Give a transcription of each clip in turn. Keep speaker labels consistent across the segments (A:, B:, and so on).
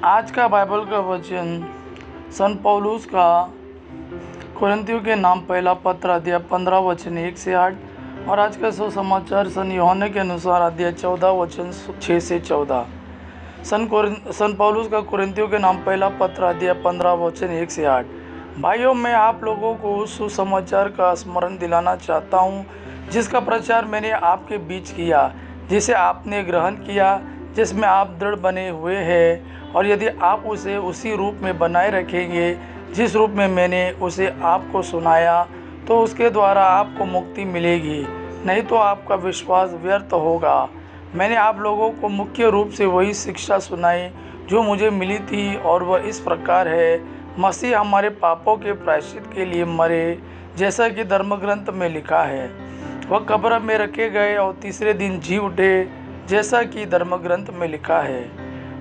A: आज का बाइबल का वचन संत पौलुस का कुरिन्थियों के नाम पहला पत्र अध्याय 15 वचन 1 से 8 और आज का सुसमाचार संत यूहन्ना के अनुसार अध्याय 14 वचन 6 से 14। संत पौलुस का कुरिन्थियों के नाम पहला पत्र अध्याय 15 वचन 1 से 8। भाइयों, मैं आप लोगों को उस सुसमाचार का स्मरण दिलाना चाहता हूँ जिसका प्रचार मैंने आपके बीच किया, जिसे आपने ग्रहण किया, जिसमें आप दृढ़ बने हुए हैं, और यदि आप उसे उसी रूप में बनाए रखेंगे जिस रूप में मैंने उसे आपको सुनाया, तो उसके द्वारा आपको मुक्ति मिलेगी, नहीं तो आपका विश्वास व्यर्थ होगा। मैंने आप लोगों को मुख्य रूप से वही शिक्षा सुनाई जो मुझे मिली थी, और वह इस प्रकार है, मसीह हमारे पापों के प्रायश्चित के लिए मरे, जैसा कि धर्मग्रंथ में लिखा है। वह कब्र में रखे गए और तीसरे दिन जी उठे, जैसा कि धर्मग्रंथ में लिखा है।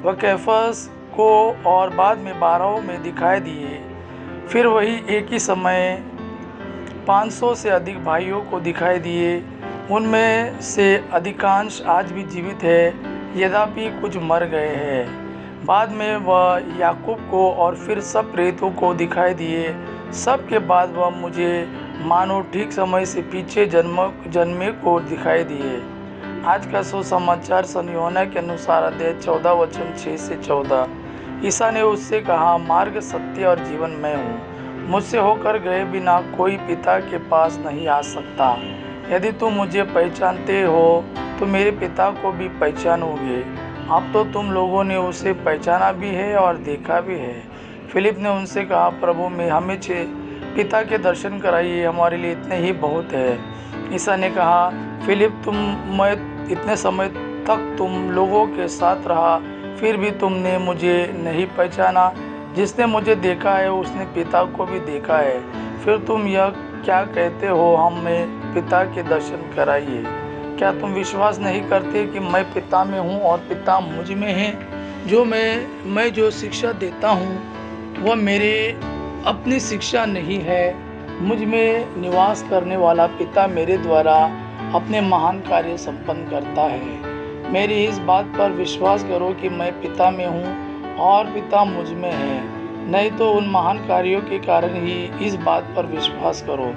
A: वह कैफस को और बाद में 12 में दिखाई दिए, फिर वही एक ही समय 500 से अधिक भाइयों को दिखाई दिए। उनमें से अधिकांश आज भी जीवित है, यद्यपि कुछ मर गए हैं। बाद में वह याकूब को और फिर सब प्रेरितों को दिखाई दिए। सब के बाद वह मुझे मानो ठीक समय से पीछे जन्मे को दिखाई दिए। आज का सुसमाचार संत यूहन्ना के अनुसार अध्याय 14 वचन 6 से 14। ईसा ने उससे कहा, मार्ग, सत्य और जीवन मैं हूँ। मुझसे होकर गए बिना कोई पिता के पास नहीं आ सकता। यदि तुम मुझे पहचानते हो तो मेरे पिता को भी पहचानोगे। अब तो तुम लोगों ने उसे पहचाना भी है और देखा भी है। फिलिप ने उनसे कहा, प्रभु, में हमें पिता के दर्शन कराइए, हमारे लिए इतने ही बहुत है। ईसा ने कहा, फिलिप, मैं इतने समय तक तुम लोगों के साथ रहा, फिर भी तुमने मुझे नहीं पहचाना। जिसने मुझे देखा है उसने पिता को भी देखा है। फिर तुम यह क्या कहते हो, हमें पिता के दर्शन कराइए? क्या तुम विश्वास नहीं करते कि मैं पिता में हूँ और पिता मुझ में है? मैं जो शिक्षा देता हूँ वह मेरे अपनी शिक्षा नहीं है। मुझ में निवास करने वाला पिता मेरे द्वारा अपने महान कार्य संपन्न करता है। मेरी इस बात पर विश्वास करो कि मैं पिता में हूँ और पिता मुझ में है, नहीं तो उन महान कार्यों के कारण ही इस बात पर विश्वास करो।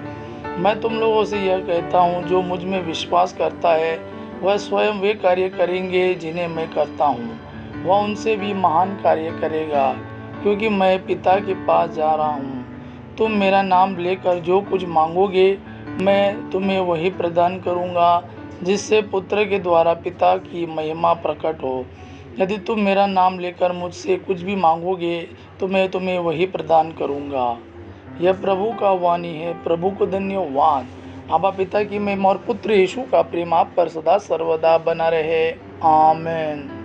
A: मैं तुम लोगों से यह कहता हूँ, जो मुझ में विश्वास करता है वह स्वयं वे कार्य करेंगे जिन्हें मैं करता हूँ। वह उनसे भी महान कार्य करेगा, क्योंकि मैं पिता के पास जा रहा हूँ। तुम मेरा नाम लेकर जो कुछ मांगोगे मैं तुम्हें वही प्रदान करूँगा, जिससे पुत्र के द्वारा पिता की महिमा प्रकट हो। यदि तुम मेरा नाम लेकर मुझसे कुछ भी मांगोगे तो मैं तुम्हें वही प्रदान करूँगा। यह प्रभु का वाणी है। प्रभु को धन्यवाद। आबा पिता की महिमा और पुत्र यीशु का प्रेम आप पर सदा सर्वदा बना रहे। आमीन।